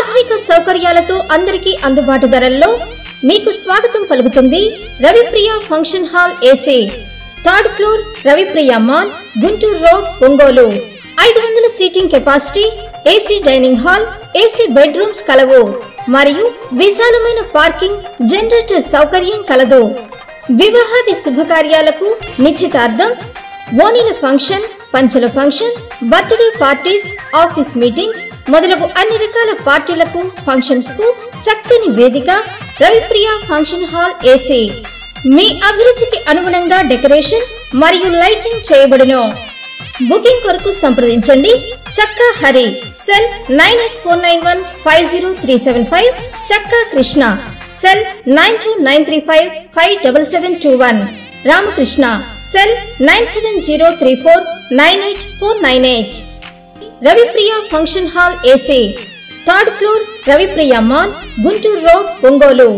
ఆధునిక సౌకర్యాలతో అందరికీ అందుబాటు ధరల్లో మీకు స్వాగతం పలుకుతుంది Ravipriya function hall AC, third floor, Ravipriya mall, Guntur road, Ongole. 500 seating capacity, AC dining hall, AC bedrooms కలవు మరియు విశాలమైన పార్కింగ్, జనరేటర్ సౌకర్యం కలదు. వివాహాది శుభకార్యాలకు, నిశ్చితార్థం, ఓణీల ఫంక్షన్, పంచల function, birthday parties, office meetings మొదలగు అన్ని రకాల పార్టీలకు, ఫంక్షన్స్ కు చక్కని వేదిక రవిప్రియ ఫంక్షన్ హాల్ ఏసీ. మీ అభిరుచికి అనుగుణంగా డెకరేషన్ మరియు లైటింగ్ చేయబడును. బుకింగ్ కొరకు సంప్రదించండి చక్కా హరి, సెల్ 9849150375, చక్కా Krishna, cell 9293557721, Ramakrishna, cell 9703498498. Ravipriya function hall AC, third floor, Ravipriya mall, Guntur road, Ongole.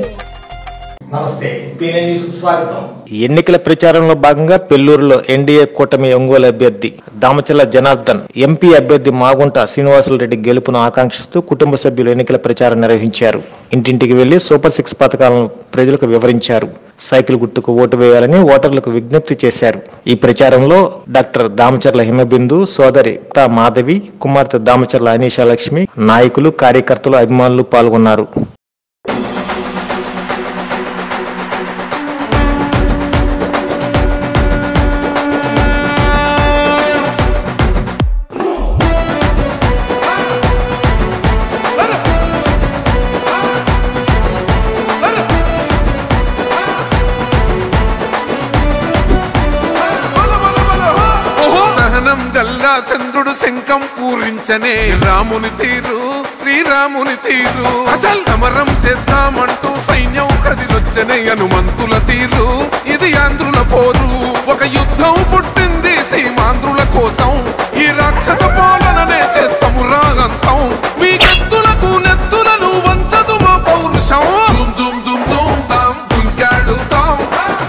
నమస్తే, పిఎన్ఎన్ న్యూస్ కు స్వాగతం. ఎన్నికల ప్రచారంలో భాగంగా పెళ్లూరులో ఎన్డీఏ కూటమి ఒంగోలు అభ్యర్థి దామచర్ల జనార్దన్, ఎంపీ అభ్యర్థి మాగుంట శ్రీనివాసులరెడ్డి గెలుపును ఆకాంక్షిస్తూ కుటుంబ సభ్యులు ఎన్నికల ప్రచారం నిర్వహించారు. ఇంటింటికి వెళ్లి సూపర్ 6 పథకాలను ప్రజలకు వివరించారు. సైకిల్ గుర్తుకు ఓటు వేయాలని ఓటర్లకు విజ్ఞప్తి చేశారు. ఈ ప్రచారంలో డాక్టర్ దామచర్ల హిమబిందు, సోదరి మాధవి, కుమార్తె దామచర్ల అనీషాలక్ష్మి, నాయకులు, కార్యకర్తలు, అభిమానులు పాల్గొన్నారు. చంద్రుడు శంఖం పూరించనే రాముని తీరు, శ్రీరాముని తీరు. అచల్ సమరం చేద్దామంటూ సైన్యం కదిలొచ్చనే హనుమంతుల తీరు. ఇది ఆంధ్రుల పోరు, ఒక యుద్ధం పుట్టింది సీమాంధ్రుల కోసం. ఈ రాక్షస పాలననే చేస్తాము రాగంతం. మీ కత్తులకు నెత్తులను వంచదు మా పౌరుషం. దుమ్ దుమ్ దుమ్ దుమ్ తాం దుంకాడుతాం,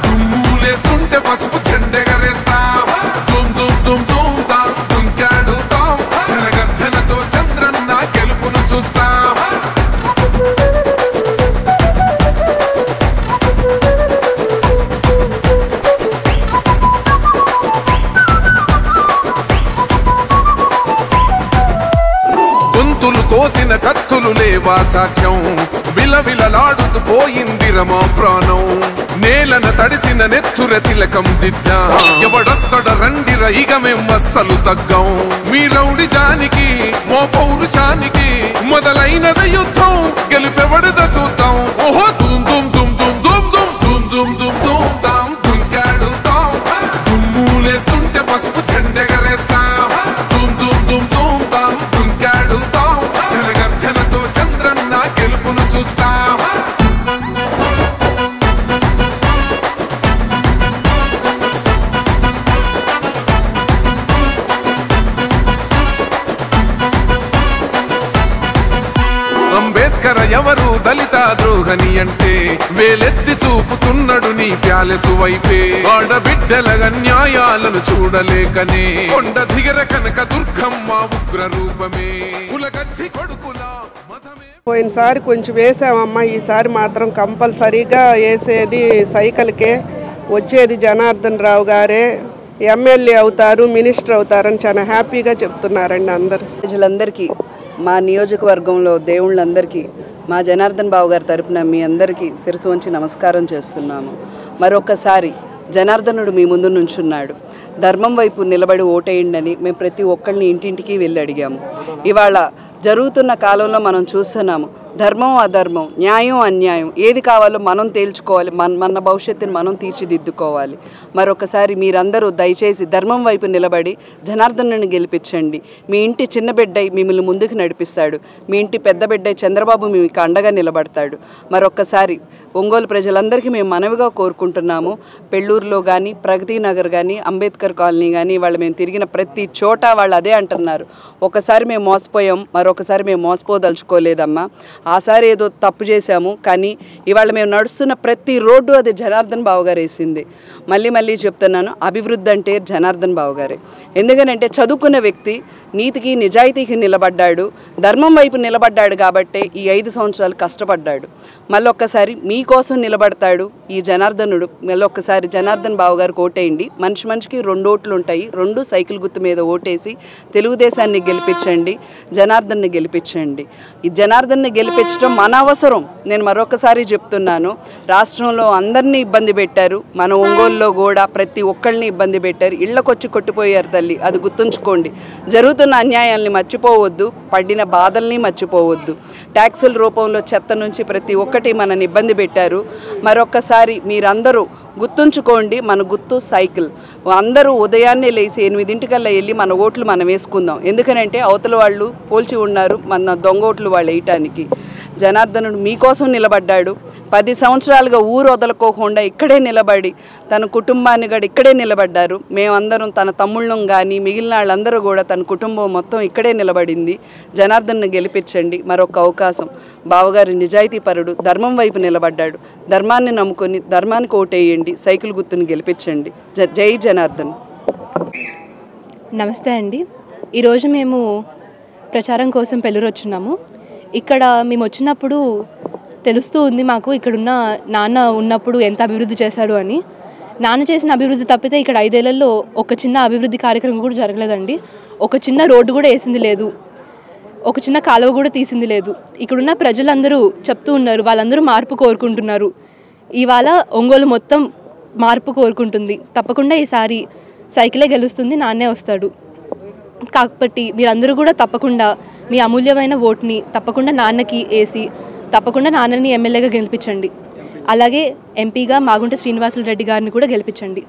దుమ్ములేస్తుంటే పసుపు చెండెగరేస్తాం. దుమ్ దుమ్ దుమ్ దుమ్ తాం దుంకాడుతాం, జనగర్జనతో చంద్రన్న గెలుపును చూస్తాం. గొంతులు కోసిన కత్తులు లేవా సాక్ష్యం, విలవిలలాడుతూ పోయింది రమా ప్రాణం. నేలన తడిసిన నెత్తుర తిలకం దిద్దా, ఎవడొస్తడ రండిర ఇక మేం అస్సలు తగ్గం. మీ రౌడిజానికి మో పౌరుషానికి మొదలైనద యుద్ధం, గెలుపెవడద చూద్దాం. ఓహో దుమ్ దుమ్ దుమ్ దుమ్ దుమ్ దుమ్ దుమ్ దుమ్ దుమ్ దుమ్ తాం దుంకాడుతాం, దుమ్ములేస్తుంటే పసుపు చెండెగరేస్తాం. దుమ్ దుమ్ దుమ్ దుమ్ తాం దుంకాడుతాం, జనగర్జనతో చంద్రన్న గెలుపును చూస్తాం. అంబేద్కర్ ఎవరు దళిత ద్రోహని అంటే వేలెత్తి చూపుతున్నాడు నీ ప్యాలెసు వైపే. ఆడబిడ్డల న్యాయాలను చూడలేకనే కొండ దిగర కనక దుర్గమ్మ ఉగ్ర రూపమే. కులగచ్చి కొడుకుల మతమే. పోయినసారి కొంచెం వేసామమ్మా, ఈసారి మాత్రం కంపల్సరీగా వేసేది సైకిల్కే. వచ్చేది జనార్దన్ రావు గారే ఎమ్మెల్యే అవుతారు, మినిస్టర్ అవుతారని చాలా హ్యాపీగా చెప్తున్నారండి అందరు ప్రజలందరికీ. మా నియోజకవర్గంలో దేవుళ్ళందరికీ మా జనార్దన్ బాబు గారి తరపున మీ అందరికీ శిరసు వంచి నమస్కారం చేస్తున్నాము. మరొకసారి జనార్దనుడు మీ ముందు నుంచున్నాడు. ధర్మం వైపు నిలబడి ఓటేయండి మేము ప్రతి ఒక్కరిని ఇంటింటికి వెళ్ళి అడిగాము. ఇవాళ జరుగుతున్న కాలంలో మనం చూస్తున్నాము, ధర్మం అధర్మం, న్యాయం అన్యాయం ఏది కావాలో మనం తేల్చుకోవాలి. మన భవిష్యత్తుని మనం తీర్చిదిద్దుకోవాలి. మరొకసారి మీరందరూ దయచేసి ధర్మం వైపు నిలబడి జనార్దనుని గెలిపించండి. మీ ఇంటి చిన్న బిడ్డై మిమ్మల్ని ముందుకు నడిపిస్తాడు. మీ ఇంటి పెద్ద బిడ్డై చంద్రబాబు మీకు అండగా నిలబడతాడు. మరొకసారి ఒంగోలు ప్రజలందరికీ మేము మనవిగా కోరుకుంటున్నాము, పెళ్ళూరులో కానీ, ప్రగతి నగర్ కానీ, అంబేద్కర్ కాలనీ కానీ వాళ్ళు మేము తిరిగిన ప్రతి చోట వాళ్ళు అదే అంటున్నారు, ఒకసారి మేము మోసపోయాం, మరొకసారి మేము మోసపోదలుచుకోలేదమ్మా. ఆసారి ఏదో తప్పు చేశాము, కానీ ఇవాళ మేము నడుస్తున్న ప్రతి రోడ్డు అది జనార్దన్ బాబు గారు వేసింది. మళ్ళీ చెప్తున్నాను, అభివృద్ధి అంటే జనార్దన్ బాబు గారే. ఎందుకనంటే చదువుకున్న వ్యక్తి, నీతికి నిజాయితీకి నిలబడ్డాడు, ధర్మం వైపు నిలబడ్డాడు కాబట్టే ఈ 5 సంవత్సరాలు కష్టపడ్డాడు. మళ్ళొక్కసారి మీకోసం నిలబడతాడు ఈ జనార్దనుడు. మళ్ళొక్కసారి జనార్దన్ బాబు గారికి ఓటేయండి. మనిషికి 2 ఓట్లు ఉంటాయి. 2 సైకిల్ గుర్తు మీద ఓటేసి తెలుగుదేశాన్ని గెలిపించండి, జనార్దన్ని గెలిపించండి. ఈ జనార్దన్ని గెలిపించడం మన అవసరం. నేను మరొకసారి చెప్తున్నాను, రాష్ట్రంలో అందరినీ ఇబ్బంది పెట్టారు, మన ఒంగోలులో కూడా ప్రతి ఒక్కళ్ళని ఇబ్బంది పెట్టారు. ఇళ్లకొచ్చి కొట్టిపోయారు తల్లి, అది గుర్తుంచుకోండి. జరుగుతున్న అన్యాయాల్ని మర్చిపోవద్దు, పడిన బాధల్ని మర్చిపోవద్దు. ట్యాక్సుల రూపంలో చెత్త నుంచి ప్రతి ఒక్కటి మనని ఇబ్బంది పెట్టారు. మరొక్కసారి మీరందరూ గుర్తుంచుకోండి, మన గుర్తు సైకిల్. అందరూ ఉదయాన్నే లేచి 8 వెళ్ళి మన ఓట్లు మనం వేసుకుందాం. ఎందుకనంటే అవతల వాళ్ళు పోల్చి ఉన్నారు మన దొంగ ఓట్లు వాళ్ళు వేయటానికి. జనార్దనుడు మీకోసం నిలబడ్డాడు. 10 సంవత్సరాలుగా ఊరు వదలుకోకుండా ఇక్కడే నిలబడి తన కుటుంబాన్ని కూడా ఇక్కడే నిలబడ్డారు. మేమందరం తన తమ్ముళ్ళం కానీ మిగిలిన వాళ్ళందరూ కూడా తన కుటుంబం మొత్తం ఇక్కడే నిలబడింది. జనార్దన్ని గెలిపించండి. మరొక అవకాశం. బావగారి నిజాయితీ పరుడు, ధర్మం వైపు నిలబడ్డాడు. ధర్మాన్ని నమ్ముకొని ధర్మానికి ఓటేయండి, సైకిల్ గుర్తుని గెలిపించండి. జై జనార్దన్. నమస్తే అండి. ఈరోజు మేము ప్రచారం కోసం పెళ్ళూరు వచ్చున్నాము. ఇక్కడ మేము వచ్చినప్పుడు తెలుస్తూ ఉంది మాకు ఇక్కడున్న నాన్న ఉన్నప్పుడు ఎంత అభివృద్ధి చేశాడు అని. నాన్న చేసిన అభివృద్ధి తప్పితే ఇక్కడ 5 ఏళ్లలో ఒక చిన్న అభివృద్ధి కార్యక్రమం కూడా జరగలేదండి. ఒక చిన్న రోడ్డు కూడా వేసింది లేదు, ఒక చిన్న కాలువ కూడా తీసింది లేదు. ఇక్కడున్న ప్రజలందరూ చెప్తూ ఉన్నారు, వాళ్ళందరూ మార్పు కోరుకుంటున్నారు. ఇవాళ ఒంగోలు మొత్తం మార్పు కోరుకుంటుంది. తప్పకుండా ఈసారి సైకిలే గెలుస్తుంది, నాన్నే వస్తాడు. కాబట్టి మీరందరూ కూడా తప్పకుండా మీ అమూల్యమైన ఓటుని తప్పకుండా నాన్నకి వేసి తప్పకుండా నాన్నని ఎమ్మెల్యేగా గెలిపించండి. అలాగే ఎంపీగా మాగుంట శ్రీనివాసులు రెడ్డి గారిని కూడా గెలిపించండి.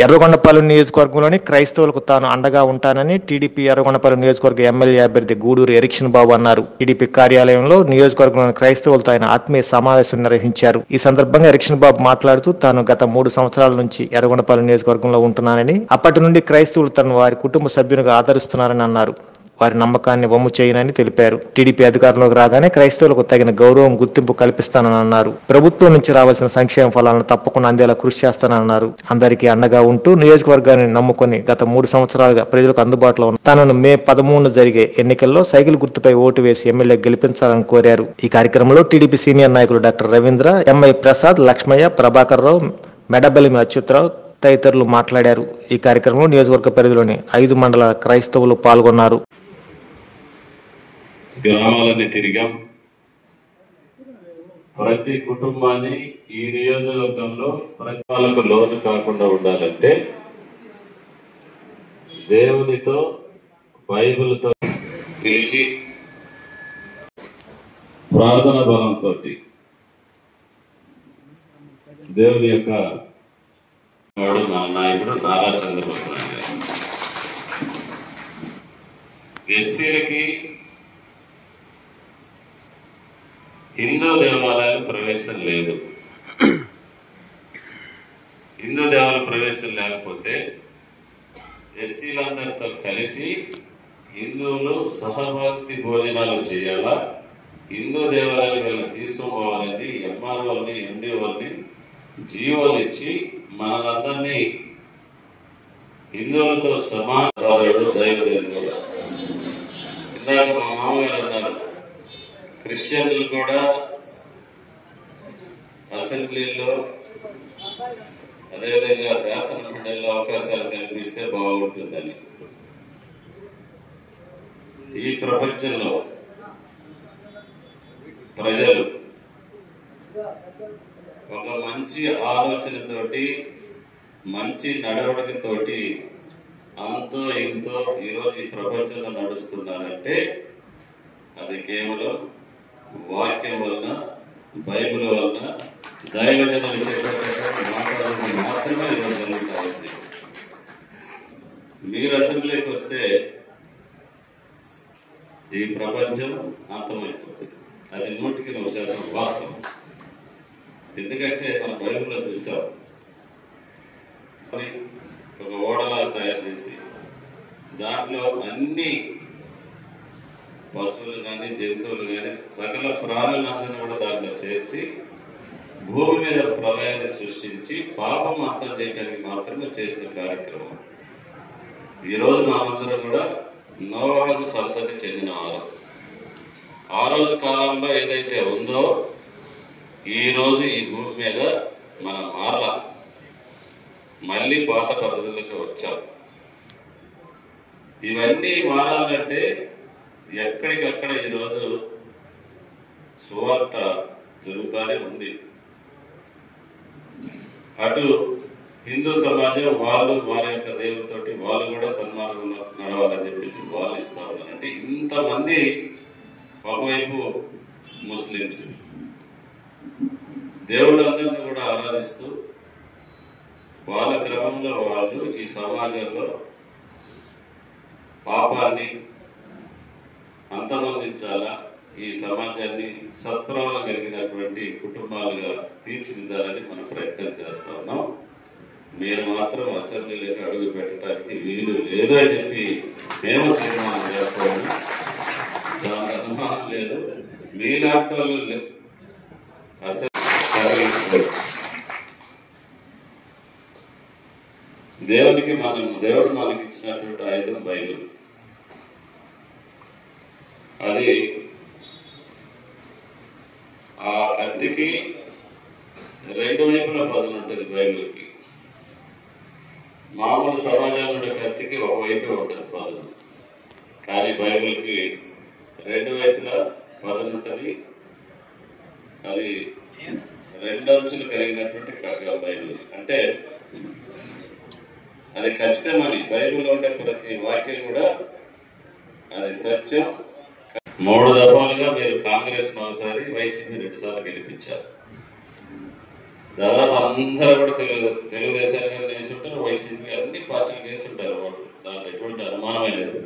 ఎర్రగొండపాలెం నియోజకవర్గంలోని క్రైస్తవులకు తాను అండగా ఉంటానని టీడీపీ ఎర్రగొండపాలెం నియోజకవర్గ ఎమ్మెల్యే అభ్యర్థి గూడూరు ఎరిక్షన్ బాబు అన్నారు. టీడీపీ కార్యాలయంలో నియోజకవర్గంలోని క్రైస్తవులతో ఆయన ఆత్మీయ సమావేశం నిర్వహించారు. ఈ సందర్భంగా ఎరిక్షన్ బాబు మాట్లాడుతూ తాను గత 3 సంవత్సరాల నుంచి ఎర్రగొండపాలెం నియోజకవర్గంలో ఉంటున్నానని, అప్పటి నుండి క్రైస్తవులు తను వారి కుటుంబ సభ్యునిగా ఆదరిస్తున్నారని అన్నారు. వారి నమ్మకాన్ని వమ్ము చేయనని తెలిపారు. టీడీపీ అధికారంలోకి రాగానే క్రైస్తవులకు తగిన గౌరవం, గుర్తింపు కల్పిస్తానని అన్నారు. ప్రభుత్వం నుంచి రావాల్సిన సంక్షేమ ఫలాలను తప్పకుండా అందేలా కృషి చేస్తానన్నారు. అందరికీ అండగా ఉంటూ నియోజకవర్గాన్ని నమ్ముకొని గత 3 సంవత్సరాలుగా ప్రజలకు అందుబాటులో ఉన్న తనను మే 13 జరిగే ఎన్నికల్లో సైకిల్ గుర్తుపై ఓటు వేసి ఎమ్మెల్యే గెలిపించాలని కోరారు. ఈ కార్యక్రమంలో టీడీపీ సీనియర్ నాయకులు డాక్టర్ రవీంద్ర, ఎంఐ ప్రసాద్, లక్ష్మయ్య, ప్రభాకర్ రావు, మెడబెల్లి అచ్యుతరావు తదితరులు మాట్లాడారు. ఈ కార్యక్రమంలో నియోజకవర్గ పరిధిలోని 5 మండల క్రైస్తవులు పాల్గొన్నారు. గ్రామాలని తిరిగాం. ప్రతి కుటుంబాన్ని ఈ నియోజకవర్గంలో ప్రతి వాళ్ళకు లోను కాకుండా ఉండాలంటే దేవునితో, బైబిల్తో పిలిచి ప్రార్థన బలంతో దేవుని యొక్క వాడు మా నాయకుడు నారా చంద్రబాబు నాయుడు గారు. ఎస్సీలకి హిందూ దేవాలయాలు ప్రవేశం లేదు. హిందూ దేవాలయ ప్రవేశం లేకపోతే ఎస్సీలందరితో కలిసి హిందువులు సహభక్తి భోజనాలు చేయాలా, హిందూ దేవాలయాలకు వీళ్ళని తీసుకోవాలని ఎంఆర్ఓని, ఎండిఓని జీవోలు ఇచ్చి మనందరినీ హిందువులతో సమానుడు దైవజనుడు. ఇందాక మా మామగారు అన్నారు, క్రిస్టియన్లు కూడా అసెంబ్లీలో అదేవిధంగా శాసన మండలిలో అవకాశాలు కల్పిస్తే బాగుంటుందని. ఈ ప్రపంచంలో ప్రజలు ఒక మంచి ఆలోచనతోటి, మంచి నడవడికతోటి అంతో ఇంతో ఈరోజు ఈ ప్రపంచంలో నడుస్తున్నారంటే అది కేవలం వాక్యం వలన, బైబిల్ వలన, దైవజనులు చెప్పేటటువంటి మాట్లాడడం మాత్రమే ఈరోజు జరుగుతుంది. మీరు అసెంబ్లీకి వస్తే ఈ ప్రపంచం అంతమైపోతుంది. అది 100% వాస్తవం. ఎందుకంటే మన బైబిల్లో చూసాం, ఒక ఓడలా తయారు చేసి దాంట్లో అన్ని పశువులు కానీ, జంతువులు కానీ, సకల ప్రాణులందరినీ కూడా దాంట్లో చేర్చి భూమి మీద ప్రళయాన్ని సృష్టించి పాపం అంతం చేయడానికి మాత్రమే చేసిన కార్యక్రమం. ఈరోజు మనమందరం కూడా నోవాహు సంతతి చెందినవారు. ఆ రోజు కాలంలో ఏదైతే ఉందో ఈరోజు ఈ భూమి మీద మనం మారలా, మళ్ళీ పాత పద్ధతులకు వచ్చాం. ఇవన్నీ మారాలంటే ఎక్కడికక్కడ ఈరోజు సువార్త జరుగుతూనే ఉంది. అటు హిందూ సమాజం వాళ్ళు వారి యొక్క దేవుడితోటి వాళ్ళు కూడా సన్మార్గంలో నడవాలని చెప్పేసి వాళ్ళు ఇస్తా ఉన్నారు. అంటే ఇంతమంది ఒకవైపు ముస్లిమ్స్ దేవుళ్ళందరినీ కూడా ఆరాధిస్తూ వాళ్ళ క్రమంలో వాళ్ళు ఈ సమాజంలో పాపాన్ని అంతమొందించాలా, ఈ సమాజాన్ని సత్ప్రవణ కలిగినటువంటి కుటుంబాలుగా తీర్చిదిద్దాలని మనం ప్రయత్నం చేస్తా ఉన్నాం. మీరు మాత్రం అసెంబ్లీలోకి అడుగు పెట్టడానికి వీలు లేదు అని చెప్పి మేము తీర్మానం చేస్తాము. దాని అనుమానం లేదు. మీలాంటి వాళ్ళు దేవుడు మనకి ఇచ్చినటువంటి ఆయుధం బైబిల్. అది ఆ కత్తికి రెండు వైపుల పదును ఉంటుంది. బైబిల్కి మామూలు సమాజంలో కత్తికి ఒకవైపు ఉంటుంది పదును, కానీ బైబిల్కి రెండు వైపుల పదును ఉంటుంది. అది రెండు అంచులు కలిగినటువంటి బైబిల్. అంటే అది ఖచ్చితమని బైబిల్లో ఉండే ప్రతి వాక్యం కూడా అది సత్యం. 3 దఫాలుగా మీరు కాంగ్రెస్ ఒకసారి, వైసీపీ 2 సార్లు గెలిపించారు. దాదాపు అందరూ కూడా తెలుగుదేశానికి వేసి ఉంటారు, వైసీపీ అన్ని పార్టీలు వేసి ఉంటారు. వాళ్ళు దాంట్లో ఎటువంటి అనుమానమే లేదు.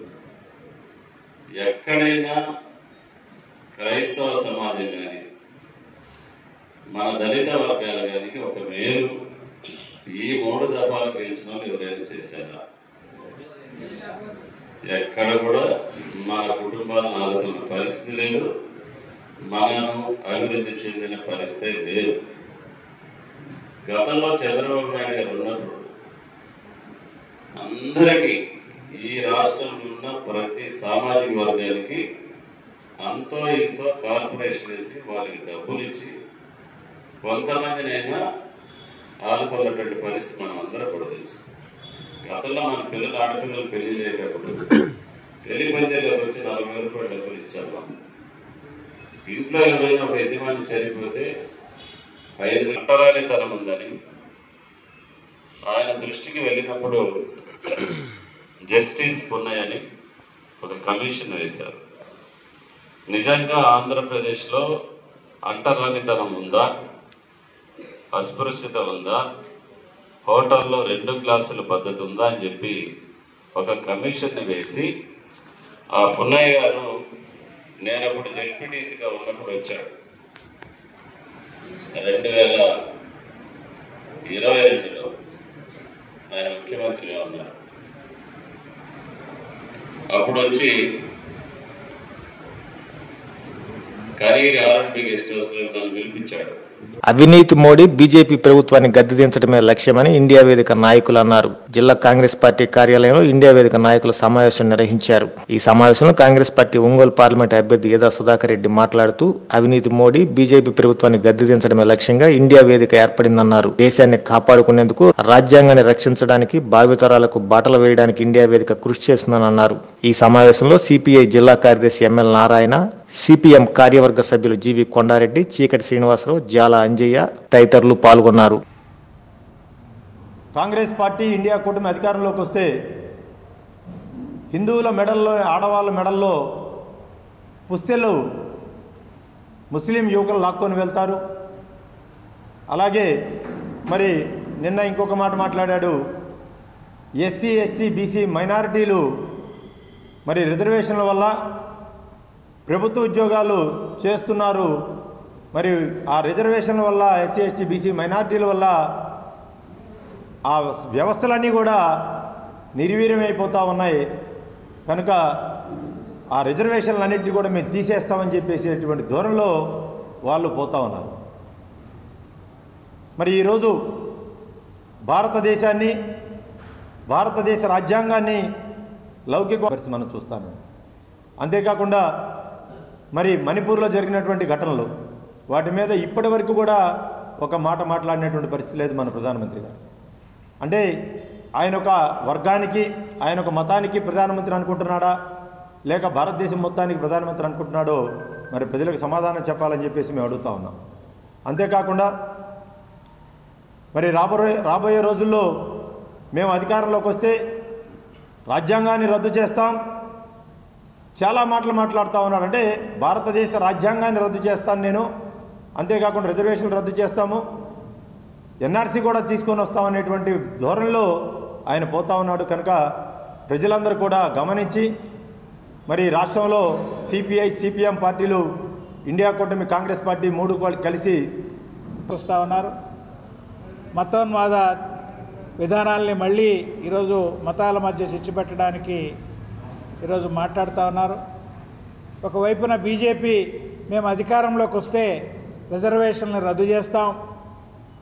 ఎక్కడైనా క్రైస్తవ సమాజం కానీ మన దళిత వర్గాలు కానీ ఒక మేలు ఈ 3 దఫాలు గెలిచిన వాళ్ళు ఎవరైనా చేశారా? ఎక్కడ కూడా మన కుటుంబాలను ఆదుకున్న పరిస్థితి లేదు, మనను అభివృద్ధి చెందిన పరిస్థితి లేదు. గతంలో చంద్రబాబు నాయుడు గారు ఉన్నప్పుడు అందరికీ ఈ రాష్ట్రంలో ఉన్న ప్రతి సామాజిక వర్గానికి అంతో ఇంతో కార్పొరేషన్ వేసి వాళ్ళకి డబ్బులు ఇచ్చి కొంతమందినైనా ఆదుకున్నటువంటి పరిస్థితి మనం అందరూ కూడా తెలుసు. గతంలో మన పిల్లలు ఆడపిల్లలు పెళ్లి చేసేటప్పుడు పెళ్లి పందిర్లోకి వచ్చి 40,000 రూపాయలు డబ్బులు ఇచ్చారు. ఇంట్లో ఎవరైనా ఒక యజమాని చనిపోతే 5 గంటరానితనం ఉందని ఆయన దృష్టికి వెళ్ళినప్పుడు జస్టిస్ పున్నయ్య అని ఒక కమిషన్ వేశారు. నిజంగా ఆంధ్రప్రదేశ్లో అంటరానితనం ఉందా, అస్పృశ్యత ఉందా, హోటల్లో 2 గ్లాసుల పద్ధతి ఉందా అని చెప్పి ఒక కమిషన్ వేసి ఆ పున్నయ్య గారు నేను అప్పుడు జెడ్పీటీసీగా ఉన్నప్పుడు వచ్చాడు. 2022లో ఆయన ముఖ్యమంత్రిగా ఉన్నారు. అప్పుడు వచ్చి కరీర్ R&B గెస్ట్ హౌస్ లో నన్ను పిలిపించాడు. అవినీతి మోడీ బీజేపీ ప్రభుత్వాన్ని గద్దెదించడమే లక్ష్యమని ఇండియా వేదిక నాయకులు అన్నారు. జిల్లా కాంగ్రెస్ పార్టీ కార్యాలయంలో ఇండియా వేదిక నాయకులు సమావేశం నిర్వహించారు. ఈ సమావేశంలో కాంగ్రెస్ పార్టీ ఒంగోలు పార్లమెంట్ అభ్యర్థి ఏదా సుధాకర్ రెడ్డి మాట్లాడుతూ అవినీతి మోడీ బీజేపీ ప్రభుత్వాన్ని గద్దెదించడమే లక్ష్యంగా ఇండియా వేదిక ఏర్పడిందన్నారు. దేశాన్ని కాపాడుకునేందుకు, రాజ్యాంగాన్ని రక్షించడానికి, భావితరాలకు బాటలు వేయడానికి ఇండియా వేదిక కృషి చేస్తుందన్నారు. ఈ సమావేశంలో సిపిఐ జిల్లా కార్యదర్శి ఎంఎల్ నారాయణ, సిపిఎం కార్యవర్గ సభ్యులు జీవి కొండారెడ్డి, చీకటి శ్రీనివాసరావు, జాల అంజయ్య తదితరులు పాల్గొన్నారు. కాంగ్రెస్ పార్టీ ఇండియా కూటమి అధికారంలోకి వస్తే హిందువుల మెడల్లో, ఆడవాళ్ళ మెడల్లో పుస్తెలు ముస్లిం యువకులు లాక్కొని వెళ్తారు. అలాగే మరి నిన్న ఇంకొక మాట మాట్లాడాడు, ఎస్సీ ఎస్టీ బీసీ మైనారిటీలు మరి రిజర్వేషన్ల వల్ల ప్రభుత్వ ఉద్యోగాలు చేస్తున్నారు. మరి ఆ రిజర్వేషన్ల వల్ల ఎస్సీ ఎస్టీ బీసీ మైనారిటీల వల్ల ఆ వ్యవస్థలన్నీ కూడా నిర్వీర్యమైపోతూ ఉన్నాయి. కనుక ఆ రిజర్వేషన్లన్నింటినీ కూడా మేము తీసేస్తామని చెప్పేసేటువంటి ధోరణిలో వాళ్ళు పోతూ ఉన్నారు. మరి ఈరోజు భారతదేశాన్ని, భారతదేశ రాజ్యాంగాన్ని లౌకిక పరిస్థితి మనం చూస్తాను. అంతేకాకుండా మరి మణిపూర్లో జరిగినటువంటి ఘటనలు వాటి మీద ఇప్పటి వరకు కూడా ఒక మాట మాట్లాడినటువంటి పరిస్థితి లేదు మన ప్రధానమంత్రి గారు. అంటే ఆయన ఒక వర్గానికి, ఆయన ఒక మతానికి ప్రధానమంత్రి అనుకుంటున్నాడా, లేక భారతదేశం మొత్తానికి ప్రధానమంత్రి అనుకుంటున్నాడో మరి ప్రజలకు సమాధానం చెప్పాలని చెప్పేసి మేము అడుగుతా ఉన్నాం. అంతేకాకుండా మరి రాబోయే రోజుల్లో మేము అధికారంలోకి వస్తే రాజ్యాంగాన్ని రద్దు చేస్తాం, చాలా మాటలు మాట్లాడుతూ ఉన్నాడు. అంటే భారతదేశ రాజ్యాంగాన్ని రద్దు చేస్తాను నేను, అంతేకాకుండా రిజర్వేషన్లు రద్దు చేస్తాము, ఎన్ఆర్సీ కూడా తీసుకొని వస్తామనేటువంటి ధోరణిలో ఆయన పోతా ఉన్నాడు. కనుక ప్రజలందరూ కూడా గమనించి మరి రాష్ట్రంలో సిపిఐ సిపిఎం పార్టీలు, ఇండియా కూటమి, కాంగ్రెస్ పార్టీ 3 కలిసి వస్తూ ఉన్నారు. మతోన్మాద విధానాల్ని మళ్ళీ ఈరోజు మతాల మధ్య చిచ్చు పెట్టడానికి ఈరోజు మాట్లాడుతూ ఉన్నారు. ఒకవైపున బీజేపీ మేము అధికారంలోకి వస్తే రిజర్వేషన్లు రద్దు చేస్తాం,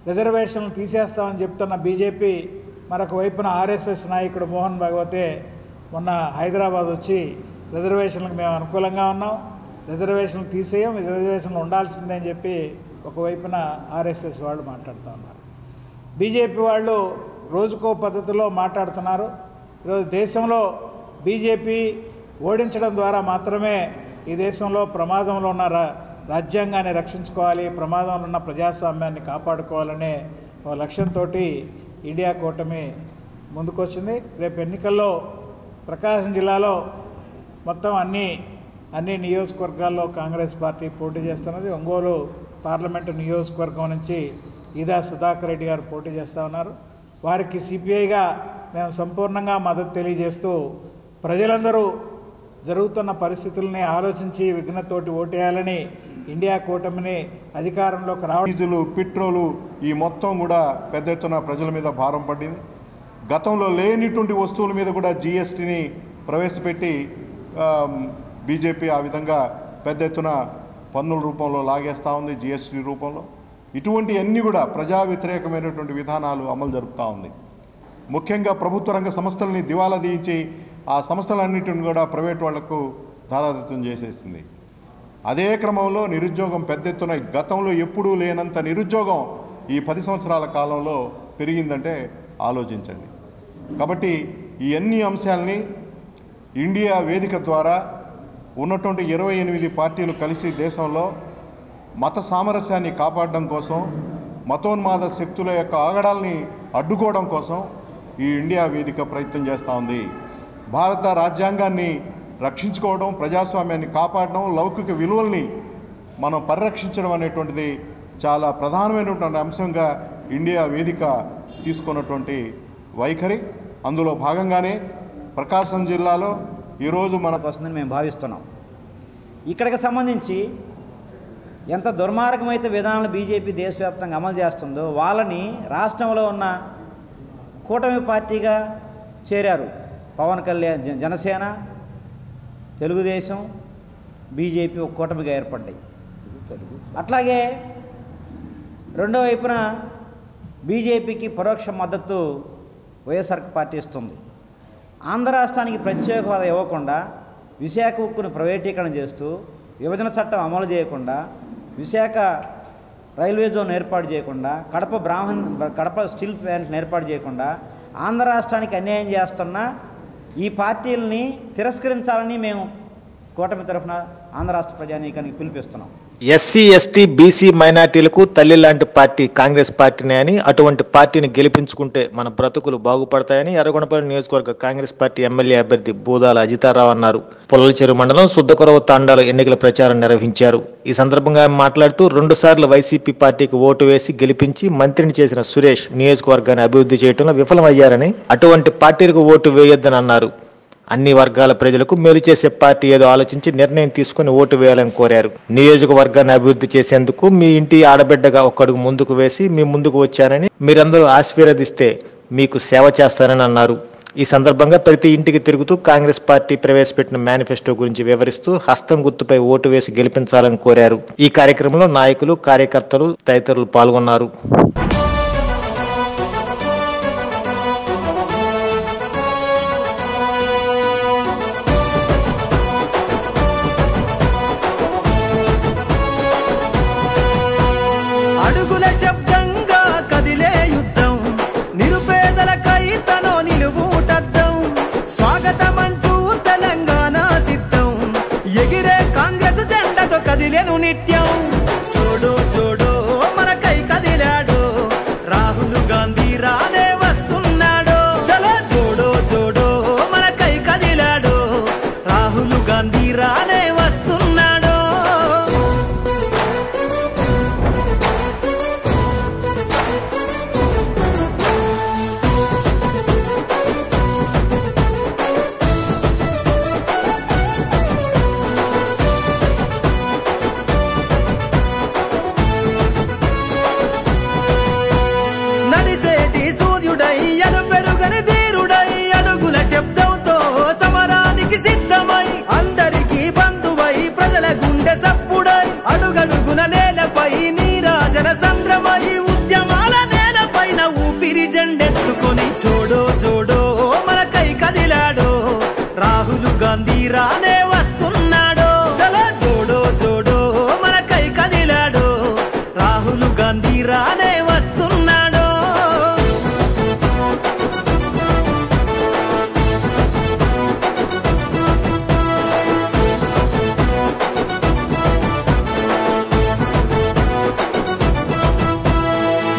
రిజర్వేషన్లు తీసేస్తామని చెప్తున్న బీజేపీ మరొక వైపున ఆర్ఎస్ఎస్ నాయకుడు మోహన్ భగవతే మొన్న హైదరాబాద్ వచ్చి రిజర్వేషన్లకు మేము అనుకూలంగా ఉన్నాం, రిజర్వేషన్లు తీసేయం, రిజర్వేషన్లు ఉండాల్సిందే అని చెప్పి ఒకవైపున ఆర్ఎస్ఎస్ వాళ్ళు మాట్లాడుతూ ఉన్నారు. బీజేపీ వాళ్ళు రోజుకో పద్ధతిలో మాట్లాడుతున్నారు. ఈరోజు దేశంలో బీజేపీ ఓడించడం ద్వారా మాత్రమే ఈ దేశంలో ప్రమాదంలో ఉన్న రాజ్యాంగాన్ని రక్షించుకోవాలి, ప్రమాదంలో ఉన్న ప్రజాస్వామ్యాన్ని కాపాడుకోవాలనే ఒక లక్ష్యంతో ఇండియా కూటమి ముందుకొచ్చింది. రేపు ఎన్నికల్లో ప్రకాశం జిల్లాలో మొత్తం అన్ని నియోజకవర్గాల్లో కాంగ్రెస్ పార్టీ పోటీ చేస్తున్నది. ఒంగోలు పార్లమెంటు నియోజకవర్గం నుంచి ఈదా సుధాకర్ రెడ్డి గారు పోటీ చేస్తూ ఉన్నారు. వారికి సిపిఐగా మేము సంపూర్ణంగా మద్దతు తెలియజేస్తూ ప్రజలందరూ జరుగుతున్న పరిస్థితుల్ని ఆలోచించి విఘ్నతోటి ఓటేయాలని ఇండియా కూటమిని అధికారంలోకి డీజిల్, పెట్రోలు ఈ మొత్తం కూడా పెద్ద ఎత్తున ప్రజల మీద భారం పడింది. గతంలో లేనిటువంటి వస్తువుల మీద కూడా జిఎస్టీని ప్రవేశపెట్టి బీజేపీ ఆ విధంగా పెద్ద ఎత్తున పన్నుల రూపంలో లాగేస్తూ ఉంది, జిఎస్టీ రూపంలో. ఇటువంటి అన్నీ కూడా ప్రజా వ్యతిరేకమైనటువంటి విధానాలు అమలు జరుపుతూ ఉంది. ముఖ్యంగా ప్రభుత్వ రంగ సంస్థలని దివాలా తీయించి ఆ సంస్థలన్నింటిని కూడా ప్రైవేట్ వాళ్లకు ధారాదత్తం చేసేసింది. అదే క్రమంలో నిరుద్యోగం పెద్ద ఎత్తున, గతంలో ఎప్పుడూ లేనంత నిరుద్యోగం ఈ 10 సంవత్సరాల కాలంలో పెరిగిందంటే ఆలోచించండి. కాబట్టి ఈ అన్ని అంశాలని ఇండియా వేదిక ద్వారా ఉన్నటువంటి 28 పార్టీలు కలిసి దేశంలో మత సామరస్యాన్ని కాపాడడం కోసం, మతోన్మాద శక్తుల యొక్క ఆగడాల్ని అడ్డుకోవడం కోసం ఈ ఇండియా వేదిక ప్రయత్నం చేస్తూ ఉంది. భారత రాజ్యాంగాన్ని రక్షించుకోవడం, ప్రజాస్వామ్యాన్ని కాపాడడం, లౌకిక విలువల్ని మనం పరిరక్షించడం అనేటువంటిది చాలా ప్రధానమైనటువంటి అంశంగా ఇండియా వేదిక తీసుకున్నటువంటి వైఖరి. అందులో భాగంగానే ప్రకాశం జిల్లాలో ఈరోజు మనకు వస్తుందని మేము భావిస్తున్నాం. ఇక్కడికి సంబంధించి ఎంత దుర్మార్గమైతే విధానాలు బీజేపీ దేశవ్యాప్తంగా అమలు చేస్తుందో వాళ్ళని రాష్ట్రంలో ఉన్న కూటమి పార్టీగా చేరారు పవన్ కళ్యాణ్, జనసేన, తెలుగుదేశం, బీజేపీ ఒక కూటమిగా ఏర్పడ్డాయి. అట్లాగే రెండో వైపున బీజేపీకి పరోక్ష మద్దతు వైఎస్ఆర్ పార్టీ ఇస్తుంది. ఆంధ్ర రాష్ట్రానికి ప్రత్యేక హోదా ఇవ్వకుండా, విశాఖ ఉక్కును ప్రైవేటీకరణ చేస్తూ, విభజన చట్టం అమలు చేయకుండా, విశాఖ రైల్వే జోన్ ఏర్పాటు చేయకుండా, కడప స్టీల్ ప్లాంట్లను ఏర్పాటు చేయకుండా ఆంధ్ర రాష్ట్రానికి అన్యాయం చేస్తున్న ఈ పార్టీలని తిరస్కరించాలని మేము కూటమి తరఫున ఆంధ్ర రాష్ట్ర ప్రజానీకానికి పిలిపిస్తున్నాం. ఎస్సీ, ఎస్టీ, బీసీ మైనార్టీలకు తల్లి లాంటి పార్టీ కాంగ్రెస్ పార్టీనే అని, అటువంటి పార్టీని గెలిపించుకుంటే మన బ్రతుకులు బాగుపడతాయని ఎర్రగొండపల్లి నియోజకవర్గ కాంగ్రెస్ పార్టీ ఎమ్మెల్యే అభ్యర్థి బూదాల అజితారావు అన్నారు. పొల్లలచెరువు మండలం సుద్దకొరవ తాండాలో ఎన్నికల ప్రచారం నిర్వహించారు. ఈ సందర్భంగా ఆయన మాట్లాడుతూ 2 సార్లు వైసీపీ పార్టీకి ఓటు వేసి గెలిపించి మంత్రిని చేసిన సురేష్ నియోజకవర్గాన్ని అభివృద్ధి చేయడంలో విఫలమయ్యారని, అటువంటి పార్టీలకు ఓటు వేయొద్దని అన్నారు. అన్ని వర్గాల ప్రజలకు మేలు చేసే పార్టీ ఏదో ఆలోచించి నిర్ణయం తీసుకుని ఓటు వేయాలని కోరారు. నియోజకవర్గాన్ని అభివృద్ధి చేసేందుకు మీ ఇంటి ఆడబిడ్డగా ఒక్కడుగు ముందుకు వేసి మీ ముందుకు వచ్చానని, మీరందరూ ఆశీర్వదిస్తే మీకు సేవ చేస్తానని అన్నారు. ఈ సందర్భంగా ప్రతి ఇంటికి తిరుగుతూ కాంగ్రెస్ పార్టీ ప్రవేశపెట్టిన మేనిఫెస్టో గురించి వివరిస్తూ హస్తం గుర్తుపై ఓటు వేసి గెలిపించాలని కోరారు. ఈ కార్యక్రమంలో నాయకులు, కార్యకర్తలు తదితరులు పాల్గొన్నారు. శబ్దంగా కదిలే యుద్ధం నిరుపేదలకై తనో నిలువుటద్దం స్వాగతమంటూ తెలంగాణ సిద్ధం ఎగిరే కాంగ్రెస్ జెండతో కదిలేను నిత్యం జోడో జోడో మనకై కదిలాడు రాహుల్ గాంధీ రానే వస్తున్నాడు చలో జోడో జోడో మనకై కదిలాడు రాహుల్ గాంధీ రానే వస్తున్నాడు నడిసేటి సూర్యుడై అను పెరుగని ధీరుడై అడుగుల శబ్దంతో సమరానికి సిద్ధమై అందరికీ బంధువై ప్రజల గుండె సప్పుడై అడుగడుగున నేలపై నీరాజన సంద్రమై ఉద్యమాల నేలపైన ఊపిరి జెండెత్తుకొని జోడో జోడో మనకై కదిలాడు రాహుల్ గాంధీ రానే వస్తున్నాడు చలో జోడో జోడో మనకై కదిలాడు రాహుల్ గాంధీ రానే వస్తున్నాడు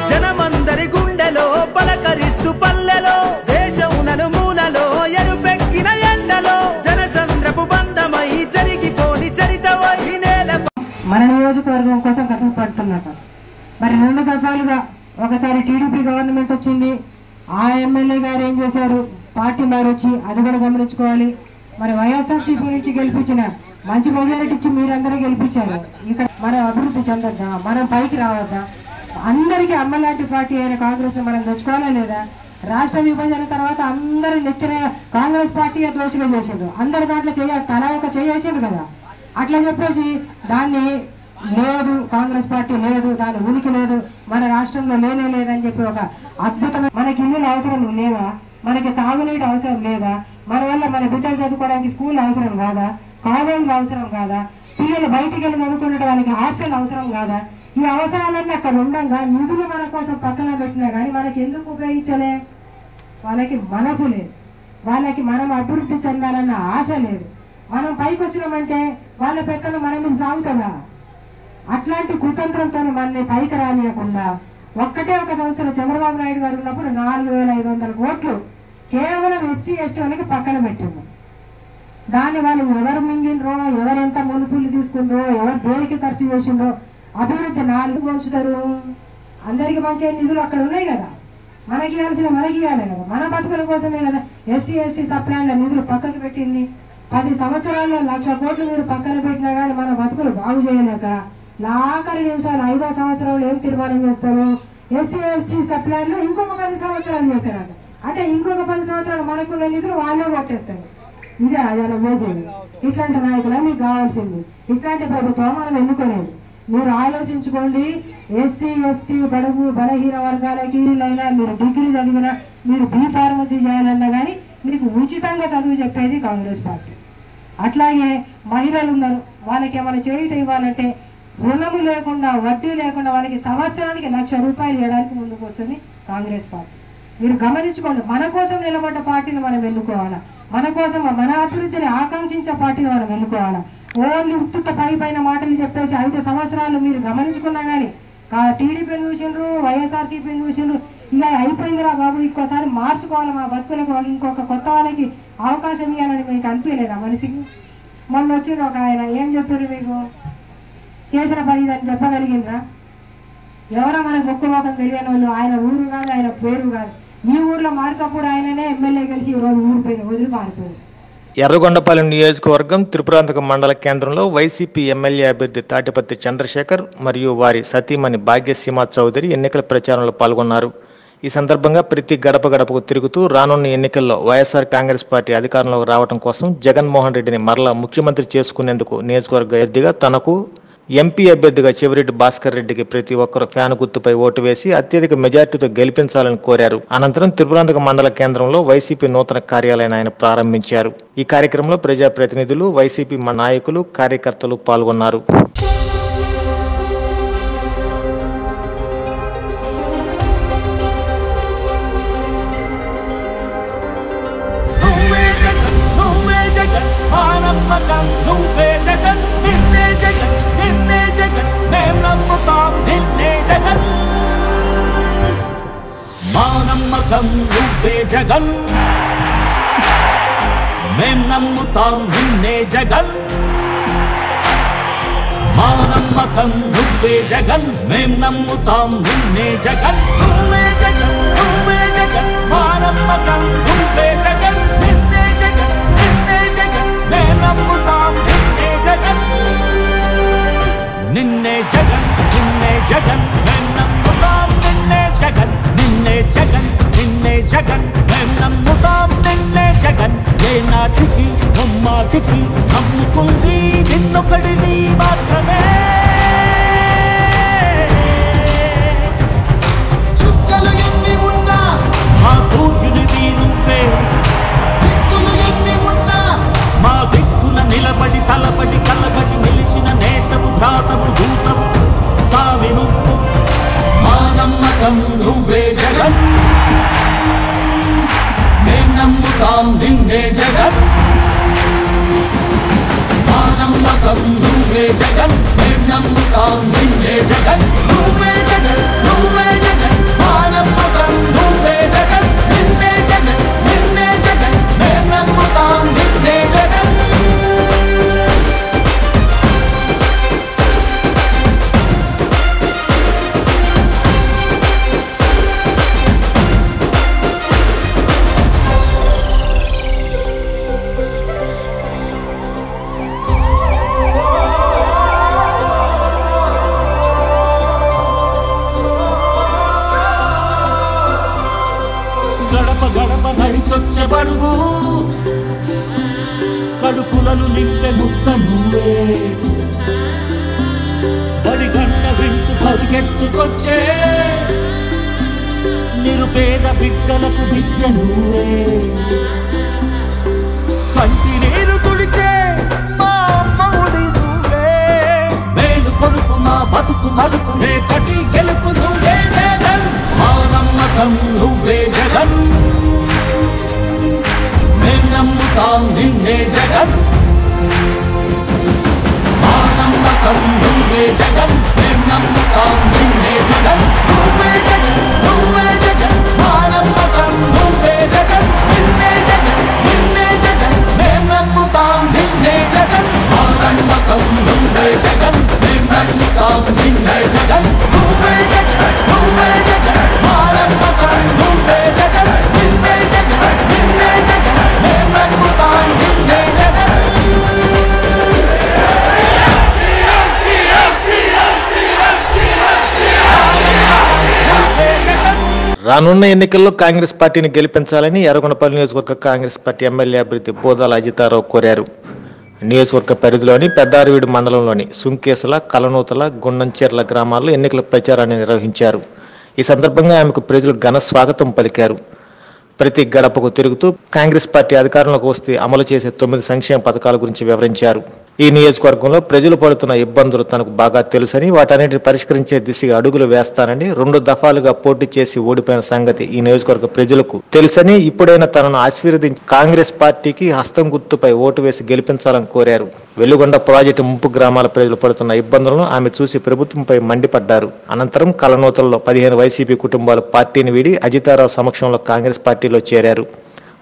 జనమందరి గుండెలో పలకరిస్తూ పల్లెలో దేశం నలుమూలలో ఎరుపెక్కిన ఎండలో జనసంద్రపు బంధమై జరిగిపోని చరితవై నేల మన నియోజకవర్గం కోసం కష్టపడుతున్నారు. మరి 2 దఫాలుగా ఒకసారి టీడీపీ గవర్నమెంట్ వచ్చింది, ఆ ఎమ్మెల్యే గారు ఏం చేశారు, పార్టీ మారొచ్చి అది కూడా గమనించుకోవాలి. మరి వైఎస్ఆర్సీపీ నుంచి గెలిపించిన మంచి మెజారిటీ ఇచ్చి మీరందరూ గెలిపించారు. ఇక్కడ మనం అభివృద్ధి చెందొద్దా, మనం పైకి రావద్దా? అందరికీ అమ్మలాంటి పార్టీ అయిన కాంగ్రెస్ మనం తెచ్చుకోవాలా లేదా? రాష్ట్ర విభజన తర్వాత అందరూ నెత్తిన కాంగ్రెస్ పార్టీ దోషులు చేసిండ్రు, అందరు దాంట్లో తలా ఒక చేసిండ్రు కదా. అట్లా చెప్పేసి దాన్ని లేదు, కాంగ్రెస్ పార్టీ లేదు, దాని ఉనికి లేదు, మన రాష్ట్రంలో లేనే లేదని చెప్పి ఒక అద్భుతమైన మనకి ఇల్లులు అవసరం లేదా, మనకి తాగునీటి అవసరం లేదా, మన వల్ల మన బిడ్డలు చదువుకోవడానికి స్కూల్ అవసరం కాదా, కాలేజీలు అవసరం కాదా, పిల్లలు బయటికి వెళ్ళి చదువుకునే వాళ్ళకి హాస్టల్ అవసరం కాదా? ఈ అవసరాలన్నీ అక్కడ ఉండగా నిధులు మన కోసం పక్కన పెట్టినా కానీ మనకి ఎందుకు ఉపయోగించలే? వాళ్ళకి మనసు లేదు, వాళ్ళకి మనం అభివృద్ధి చెందాలన్న ఆశ లేదు. మనం పైకి వచ్చినామంటే వాళ్ళ పెక్కన మన మీద సాగుతుందా? అట్లాంటి కుతంత్రంతో మనల్ని పైకి రానియకుండా ఒక్కటే ఒక సంవత్సరం చంద్రబాబు నాయుడు గారు ఉన్నప్పుడు 4,500 కోట్లు కేవలం ఎస్సీ ఎస్టీ వాళ్ళకి పక్కన పెట్టిండు. దాన్ని వాళ్ళు ఎవరు మింగిండ్రో, ఎవరెంత మునుపులు తీసుకుండ్రో, ఎవరు దేనికి ఖర్చు చేసిండ్రో, అభివృద్ధి 4 పంచుతారు. అందరికి మంచి నిధులు అక్కడ ఉన్నాయి కదా, మనకి ఇవ్వాల్సిన మనకి ఇవ్వాలి కదా, మన బతుకుల కోసమే కదా ఎస్సీ ఎస్టీ సప్లాన్ల నిధులు పక్కకి పెట్టింది. 10 సంవత్సరాల్లో 1,00,000 కోట్లు మీరు పక్కన పెట్టినా కానీ మన బతుకులు బాగు చేయలేక ఆఖరి నిమిషాలు 5వ సంవత్సరంలో ఏం తీర్మానం చేస్తారు? ఎస్సీ ఎస్టీ సప్లాన్లో ఇంకొక 10 సంవత్సరాలు చేస్తారంట. అంటే ఇంకొక 10 సంవత్సరాలు మనకున్న నిధులు వాళ్ళే కొట్టేస్తారు. ఇదే అలా వేసేది. ఇట్లాంటి నాయకులే మీకు కావాల్సింది, ఇట్లాంటి ప్రభుత్వం మనం ఎన్నుకోలేదు. మీరు ఆలోచించుకోండి. ఎస్సీ ఎస్టీ బడుగు బలహీన వర్గాలకి అయినా మీరు డిగ్రీ చదివినా, మీరు బీ ఫార్మసీ చేయాలన్నా కానీ మీకు ఉచితంగా చదువు చెప్పేది కాంగ్రెస్ పార్టీ. అట్లాగే మహిళలు ఉన్నారు, వాళ్ళకి ఏమైనా చేయూత ఇవ్వాలంటే రుణము లేకుండా వడ్డీ లేకుండా వాళ్ళకి సంవత్సరానికి 1,00,000 రూపాయలు ఇవ్వడానికి ముందుకు వస్తుంది కాంగ్రెస్ పార్టీ. మీరు గమనించుకోండి, మన కోసం నిలబడ్డ పార్టీని మనం ఎన్నుకోవాలా, మన కోసం మన అభివృద్ధిని ఆకాంక్షించే పార్టీని మనం ఎన్నుకోవాలా. ఓన్లీ ఉత్తుత పైన మాటలు చెప్పేసి 5 సంవత్సరాలు మీరు గమనించుకున్నా కానీ టీడీపీని చూసిండ్రు, వైఎస్ఆర్సీపీని చూసిండ్రు, ఇక అయిపోయిందిరా బాబు, ఇంకోసారి మార్చుకోవాలి, మా బతుకులకు ఇంకొక కొత్త వాళ్ళకి అవకాశం ఇవ్వాలని మీకు అనిపించలేదా మనిషికి? మొన్న వచ్చిండ్రు ఒక ఆయన, ఏం చెప్పారు మీకు? చేసిన పని అని చెప్పగలిగిండ్రా? ఎవరో మనకు ఒక్క మొఖం తెలియని వాళ్ళు, ఆయన ఊరు కాదు, ఆయన పేరు కాదు. ఈ ఊర్లో మార్కపూర్ ఆయననే ఎమ్మెల్యే కలిసి ఈరోజు ఊరిపోయింది, వదిలి మారిపోయింది. ఎర్రగొండపాలెం నియోజకవర్గం త్రిపురాంతక మండల కేంద్రంలో వైసీపీ ఎమ్మెల్యే అభ్యర్థి తాటిపత్తి చంద్రశేఖర్ మరియు వారి సతీమణి భాగ్యసీమ చౌదరి ఎన్నికల ప్రచారంలో పాల్గొన్నారు. ఈ సందర్భంగా ప్రతి గడప గడపకు తిరుగుతూ రానున్న ఎన్నికల్లో వైఎస్ఆర్ కాంగ్రెస్ పార్టీ అధికారంలోకి రావడం కోసం జగన్మోహన్ రెడ్డిని మరలా ముఖ్యమంత్రి చేసుకునేందుకు నియోజకవర్గ అభ్యర్థిగా తనకు, ఎంపీ అభ్యర్థిగా చెవిరెడ్డి భాస్కర్ రెడ్డికి ప్రతి ఒక్కరు ఫ్యాన్ గుర్తుపై ఓటు వేసి అత్యధిక మెజార్టీతో గెలిపించాలని కోరారు. అనంతరం త్రిపురాంతక మండల కేంద్రంలో వైసీపీ నూతన కార్యాలయాన్ని ఆయన ప్రారంభించారు. ఈ కార్యక్రమంలో ప్రజాప్రతినిధులు, వైసీపీ నాయకులు, కార్యకర్తలు పాల్గొన్నారు. నమ్మకం నువ్వే జగన్ నిన్నే జగన్ నిన్నే జగన్ మేం నమ్ముతాం నిన్నే జగన్ మా నమ్మకం నువ్వే జగన్ మేం నమ్ముతాం నిన్నే జగన్ మా నమ్మకం నువ్వే జగన్ మేం నమ్ముతాం నిన్నే జగన్ నువ్వే జగన్ నువ్వే జగన్ మా నమ్మకం నువ్వే జగన్ నిన్నే జగన్ నిన్నే జగన్ మేం నమ్ముతాం నిన్నే జగన్ నిన్నే జగన్ నిన్నే జగన్ మేం నమ్ముతాం నిన్నే జగన్ నిన్నే జగన్ నిన్నే జగన్ మేం నమ్ముతాం నిన్నే జగన్ ఏ నాటికి నమ్మాటికి నమ్ముకుంది నిన్నొకడిని మాత్రమే చుక్కలు ఎన్ని ఉన్నా మా సూర్యునిది నువ్వే దిక్కులు ఎన్ని ఉన్నా మా దిక్కున నిలబడి తలబడి కలబడి నిలిచిన నేతవు భ్రాతవు దూతవు సావి నువ్వు మా నమ్మకం నువ్వే జగన్ మేం నమ్ముతాం నిన్నే జగన్ మా నమ్మకం నువ్వే జగన్ మేం నమ్ముతాం నిన్నే జగన్ నువ్వే జగన్ నువ్వే జగన్ మా నమ్మకం నువ్వే జగన్ నిన్నే జగన్ నిన్నే జగన్ మేం నమ్ముతాం నిన్నే జగన్ గడప గడప నడిచొచ్చబడుగు కడుపులను నింపే ముద్ద నువ్వే బడి గంట వింటూ పరిగెత్తుకొచ్చే నిరుపేద బిడ్డలకు విద్య నువ్వే కంటి నీరు తుడిచే మా అమ్మఒడి నువ్వే మేలు కొడుకు మా బతుకు మలుపు రేపటి గెలుపు నువ్వే జగన్ మా నమ్మకం నువ్వే జగన్ మేం నమ్ముతాం నిన్నే జగన్ మా నమ్మకం నువ్వే జగన్ మేం నమ్ముతాం నిన్నే జగన్ నువ్వే జగన్ నువ్వే జగన్ మా నమ్మకం నువ్వే జగన్ నిన్నే జగన్ నిన్నే జగన్ మేం నమ్ముతాం నిన్నే జగన్ మా నమ్మకం నువ్వే జగన్ మేం నమ్ముతాం నిన్నే జగన్ నువ్వే జగన్ నువ్వే జగన్ మా నమ్మకం నువ్వే జగన్ నిన్నే జగన్ నిన్నే జగన్ మేం నమ్ముతాం నిన్నే జగన్ రానున్న ఎన్నికల్లో కాంగ్రెస్ పార్టీని గెలిపించాలని ఎర్రగొండపల్లి నియోజకవర్గ కాంగ్రెస్ పార్టీ ఎమ్మెల్యే అభ్యర్థి బోదాల అజితారావు కోరారు. నియోజకవర్గ పరిధిలోని పెద్దారవీడు మండలంలోని సుంకేసుల, కలనూతల, గుండంచెర్ల గ్రామాల్లో ఎన్నికల ప్రచారాన్ని నిర్వహించారు. ఈ సందర్భంగా ఆమెకు ప్రజలు ఘన స్వాగతం పలికారు. ప్రతి గడపకు తిరుగుతూ కాంగ్రెస్ పార్టీ అధికారంలోకి వస్తే అమలు చేసే 9 సంక్షేమ పథకాల గురించి వివరించారు. ఈ నియోజకవర్గంలో ప్రజలు పడుతున్న ఇబ్బందులు తనకు బాగా తెలుసని, వాటన్నిటిని పరిష్కరించే దిశగా అడుగులు వేస్తానని, 2 దఫాలుగా పోటీ చేసి ఓడిపోయిన సంగతి ఈ నియోజకవర్గ ప్రజలకు తెలుసని, ఇప్పుడైనా తనను ఆశీర్వదించి కాంగ్రెస్ పార్టీకి హస్తం గుర్తుపై ఓటు వేసి గెలిపించాలని కోరారు. వెలుగొండ ప్రాజెక్టు ముంపు గ్రామాల ప్రజలు పడుతున్న ఇబ్బందులను ఆమె చూసి ప్రభుత్వంపై మండిపడ్డారు. అనంతరం కలనూతలలో 15 వైసీపీ కుటుంబాలు పార్టీని వీడి అజితారావు సమక్షంలో కాంగ్రెస్ పార్టీలో చేరారు.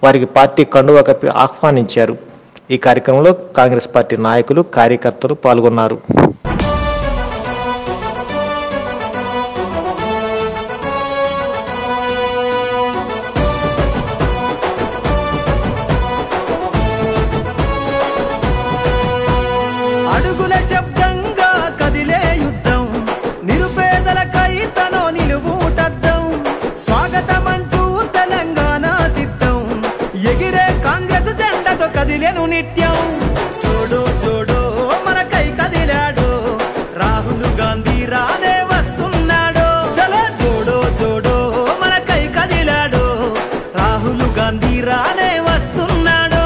వారికి పార్టీ కండువా కప్పి ఆహ్వానించారు. ఈ కార్యక్రమంలో కాంగ్రెస్ పార్టీ నాయకులు, కార్యకర్తలు పాల్గొన్నారు. అడుగుల శబ్దంగా కదిలే యుద్ధం నిరుపేదలకై తనో నిలువుటద్దం స్వాగతమంటూ తెలంగాణ సిద్ధం ఎగిరే కాంగ్రెస్ జెండతో కదిలేను నిత్యం చూడు చూడు మనకై కదిలాడు రాహుల్ గాంధీ రానే వస్తున్నాడు చలో చూడు చూడు మనకై కదిలాడు రాహుల్ గాంధీ రానే వస్తున్నాడు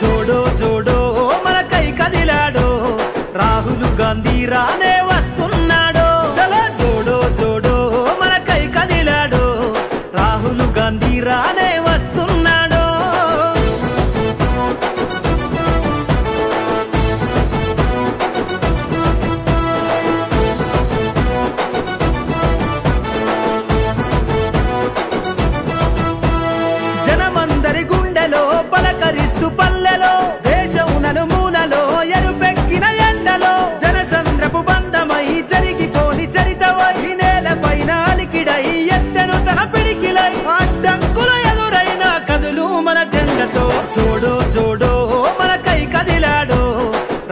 జోడో జోడో మనకై కదిలాడో రాహుల్ గాంధీ రానే వస్తున్నాడో చలో జోడో జోడో మనకై కదిలాడో రాహుల్ గాంధీ రానే వస్తున్నాడో జనమందరి గుండెలో పలకరిస్తూ పల్లెలో దేశం నలుమూలలో ఎరుపెక్కిన ఎండలో జనసంద్రపు బంధమై జరిగిపోని చరితవై నేలపైన అలికిడై ఎత్తెను తన పిడికిలై అడ్డంకుల ఎదురైన కదులు మన జెండతో జోడో జోడో మనకై కదిలాడో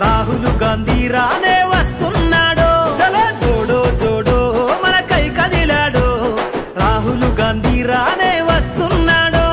రాహుల్ గాంధీ రానే వస్తున్నాడో చలో జోడో జోడో మనకై కదిలాడో రాహుల్ గాంధీ రానే వస్తున్నాడో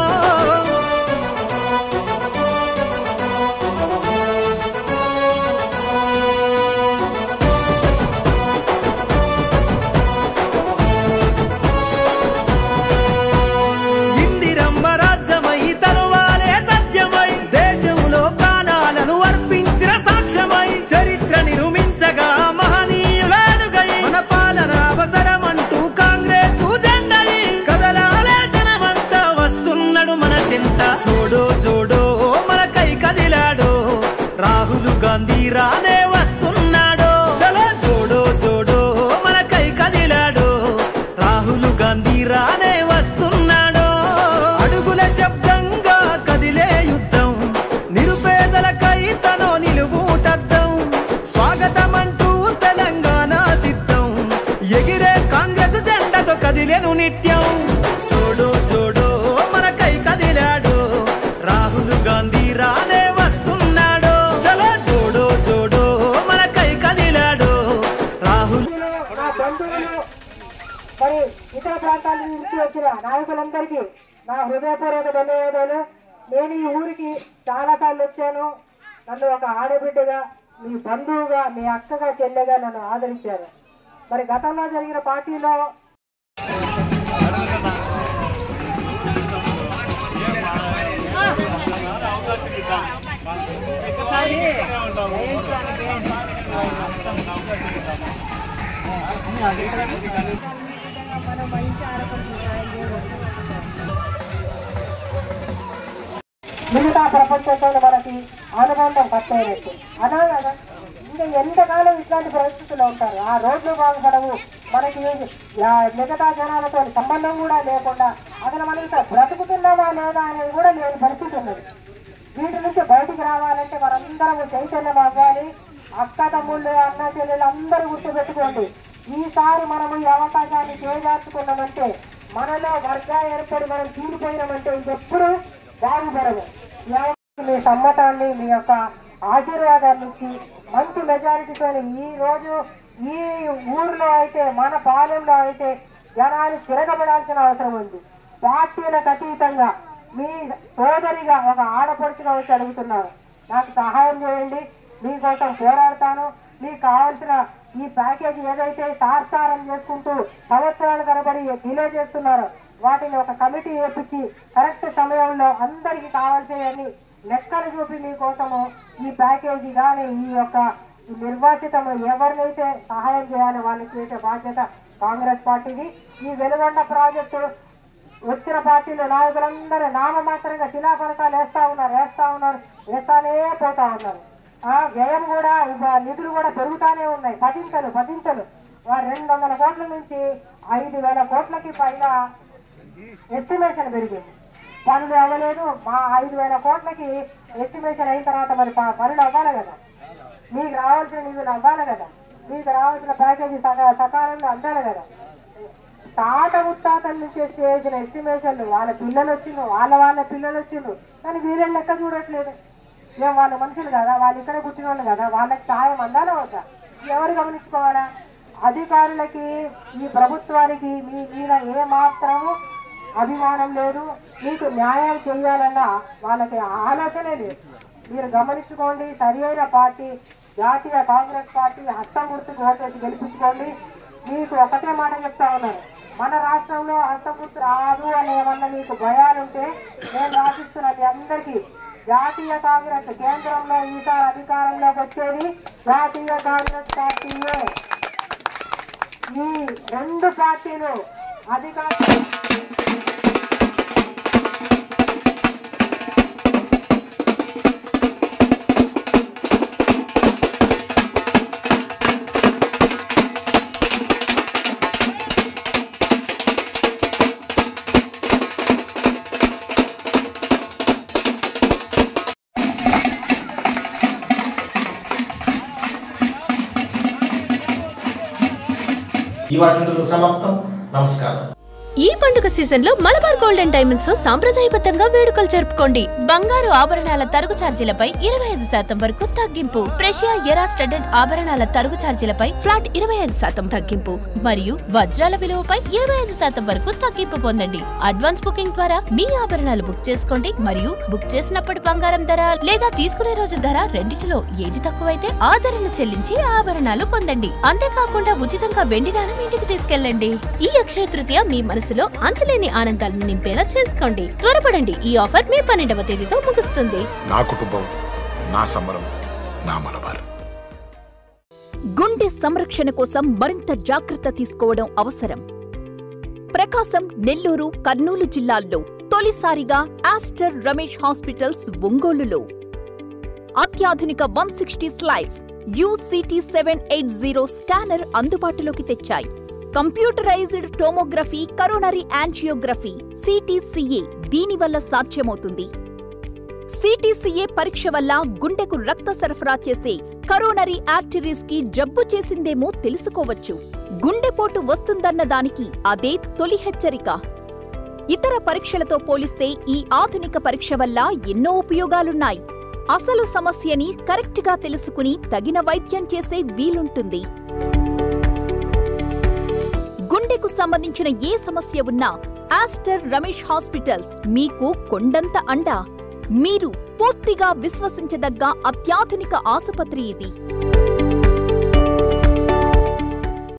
ఇందిరమ్మ రాజ్యమై తరువాలే తథ్యమై దేశంలో ప్రాణాలను అర్పించిన సాక్ష్యమై చరిత్ర నిర్మించగా మహనీయుల అడుగై మన పాలన అవసరమంటూ కాంగ్రెస్ జెండై కదలాలే జనమంతా వస్తున్నాడు మన చింత జోడో జోడో మనకై కదిలాడో రాహుల్ గాంధీ రానే వస్తున్నాడో చలో జోడో జోడో మనకై కదిలాడో రాహుల్ గాంధీ రానే వస్తున్నాడో అడుగుల శబ్దంగా కదిలే యుద్ధం నిరుపేదలకై తనో నిలువుటద్దం స్వాగతమంటూ తెలంగాణ సిద్ధం ఎగిరే కాంగ్రెస్ జెండతో కదిలేను నిత్యం జోడో జోడో మనకై కదిలాడో రాహుల్ గాంధీ రానే వస్తున్నాడో చలో జోడో జోడో మనకై కదిలాడో రాహుల్ నా బంధువులు మరి ఇతర ప్రాంతాల నుంచి వచ్చిన నాయకులందరికీ నా హృదయపూర్వక ధన్యవాదాలు. నేను ఈ ఊరికి చాలా సార్లు వచ్చాను. నన్ను ఒక ఆడబిడ్డగా, మీ బంధువుగా, మీ అక్కగా, చెల్లెగా నన్ను ఆదరించారు. మరి గతంలో జరిగిన పార్టీలో మిగతా ప్రపంచంతో మనకి అనుబంధం కట్టయినట్టు అలా కదా. ఇంకా ఎంతకాలం ఇట్లాంటి పరిస్థితుల్లో ఉంటారు. ఆ రోడ్లు బాగుపడవు, మనకి మిగతా జనాలతో సంబంధం కూడా లేకుండా అసలు మనం ఇంకా బ్రతుకుతున్నామా లేదా అనేది కూడా లేని పరిస్థితి ఉన్నది. వీటి నుంచి బయటికి రావాలంటే మనందరం చైతన్యం అవ్వాలి. అక్క తమ్ముళ్ళు, అన్న చెల్లెలు అందరూ గుర్తుపెట్టుకోండి. ఈసారి మనము ఈ అవకాశాన్ని చేజార్చుకున్నామంటే, మనలో వర్గా ఏర్పడి మనం తీరిపోయినామంటే ఇంకెప్పుడు బాగుపడము. మీ సమ్మతాన్ని, మీ యొక్క ఆశీర్వాదాన్ని ఇచ్చి మంచి మెజారిటీతో ఈ రోజు ఈ ఊర్లో అయితే, మన పాలెంలో అయితే జనాలు తిరగబడాల్సిన అవసరం ఉంది. పార్టీలకు అతీతంగా మీ సోదరిగా, ఒక ఆడపడుచుగా వచ్చి అడుగుతున్నారు, నాకు సహాయం చేయండి, మీకోసం పోరాడతాను. మీకు కావాల్సిన ఈ ప్యాకేజ్ ఏదైతే తార్సారం చేసుకుంటూ సంవత్సరాల తరబడి డిలే చేస్తున్నారో వాటిని ఒక కమిటీ వేపించి కరెక్ట్ సమయంలో అందరికీ కావాల్సినవన్నీ లెక్కలు చూపి మీకోసము ఈ ప్యాకేజీ కానీ ఈ యొక్క నిర్వాసితము ఎవరినైతే సహాయం చేయాలో వాళ్ళకి చేసే బాధ్యత కాంగ్రెస్ పార్టీది. ఈ వెలుగొండ ప్రాజెక్టు వచ్చిన పార్టీలో నాయకులందరూ నామమాత్రంగా శిలాఫలకాలు వేస్తానే పోతా ఉన్నారు. వ్యయం కూడా, నిధులు కూడా పెరుగుతానే ఉన్నాయి, పదింతలు. 200 కోట్ల నుంచి 5,000 కోట్లకి పైన ఎస్టిమేషన్ పెరిగింది. పనులు అవ్వలేదు. మా 5,000 కోట్లకి ఎస్టిమేషన్ అయిన తర్వాత మరి పనులు అవ్వాలి కదా, మీకు రావాల్సిన నిధులు అవ్వాలి కదా, మీకు రావాల్సిన ప్యాకేజీ సకాలంలో అందాలి కదా. తాత ముత్తాతల నుంచి చేసిన ఎస్టిమేషన్లు వాళ్ళ పిల్లలు వచ్చిండ్రు, వాళ్ళ పిల్లలు వచ్చిండ్రు, కానీ వీళ్ళని లెక్క చూడట్లేదు. ఏం వాళ్ళ మనుషులు కదా, వాళ్ళు ఇక్కడే పుట్టిన వాళ్ళు కదా, వాళ్ళకి సాయం అందాలో వద్దా, ఎవరు గమనించుకోవాలా? అధికారులకి, ఈ ప్రభుత్వానికి మీ మీద ఏమాత్రము అభిమానం లేదు. మీకు న్యాయం చేయాలన్నా వాళ్ళకి ఆలోచనే లేదు. మీరు గమనించుకోండి. సరి అయిన పార్టీ జాతీయ కాంగ్రెస్ పార్టీ హస్తం గుర్తుకు ఓటేసి గెలిపించుకోండి. మీకు ఒకటే మాట చెప్తా ఉన్నాను, మన రాష్ట్రంలో హస్తం గుర్తు రాదు అని ఏమన్నా మీకు భయాలుంటే నేను రాసిస్తున్నా మీ అందరికీ, జాతీయ కాంగ్రెస్ కేంద్రంలో ఈసారి అధికారంలోకి వచ్చేది జాతీయ కాంగ్రెస్ పార్టీయే. ఈ రెండు పార్టీలు అధికారం ఈ వార్తలు సమాప్తం. నమస్కారం. ఈ పండుగ సీజన్ లో మలబార్ గోల్డెన్ డైమండ్స్ తో సాంప్రదాయబద్ధంగా వేడుకలు జరుపుకోండి. బంగారు ఆభరణాల తరుగు ఛార్జీలపై 25% వరకు తగ్గింపు. ప్రెషియా ఎరా స్టడ్డెడ్ ఆభరణాల తరుగు ఛార్జీలపై ఫ్లాట్ 25% తగ్గింపు మరియు వజ్రాల విలువపై 25% వరకు తగ్గింపు పొందండి. అడ్వాన్స్ బుకింగ్ ద్వారా మీ ఆభరణాలు బుక్ చేసుకోండి మరియు బుక్ చేసినప్పటి బంగారం ధర లేదా తీసుకునే రోజు ధర రెండిటిలో ఏది తక్కువైతే ఆ ధరను చెల్లించి ఆభరణాలు పొందండి. అంతేకాకుండా ఉచితంగా వెండి నాణెం ఇంటికి తీసుకెళ్లండి. ఈ అక్షయ తృతీయ మీ మనసులో అంతులేని ఆనందాలను నింపేలా చేసుకోండి. త్వరపడండి, ఈ ఆఫర్ మే 12వ తేదీతో ముగుస్తుంది. నా కుటుంబం, నా సంబరం, నా మలబార్. గుండె సంరక్షణ కోసం మరింత జాగ్రత్త తీసుకోవడం అవసరం. ప్రకాశం, నెల్లూరు, కర్నూలు జిల్లాల్లో తొలిసారిగా ఆస్టర్ రమేష్ హాస్పిటల్స్ ఒంగోలులో అత్యాధునిక 160 స్లైడ్స్ UCT 780 స్కానర్ అందుబాటులోకి తెచ్చాయి. Computerized tomography, coronary angiography, CTCA దీనివల్ల సాధ్యమవుతుంది. CTCA పరీక్ష వల్ల గుండెకు రక్త సరఫరా చేసే కరోనరీ ఆర్టరీస్ కి జబ్బు చేసిందేమో తెలుసుకోవచ్చు. గుండెపోటు వస్తుందన్న దానికి అదే తొలి హెచ్చరిక. ఇతర పరీక్షలతో పోలిస్తే ఈ ఆధునిక పరీక్ష వల్ల ఎన్నో ఉపయోగాలున్నాయి. అసలు సమస్యని కరెక్ట్గా తెలుసుకుని తగిన వైద్యం చేసే వీలుంటుంది. గుండెకు సంబంధించిన ఏ సమస్య ఉన్నా ఆస్టర్ రమేష్ హాస్పిటల్స్ మీకు కొండంత అండ. మీరు పూర్తిగా విశ్వసించదగ్గ అత్యాధునిక ఆసుపత్రి ఇది.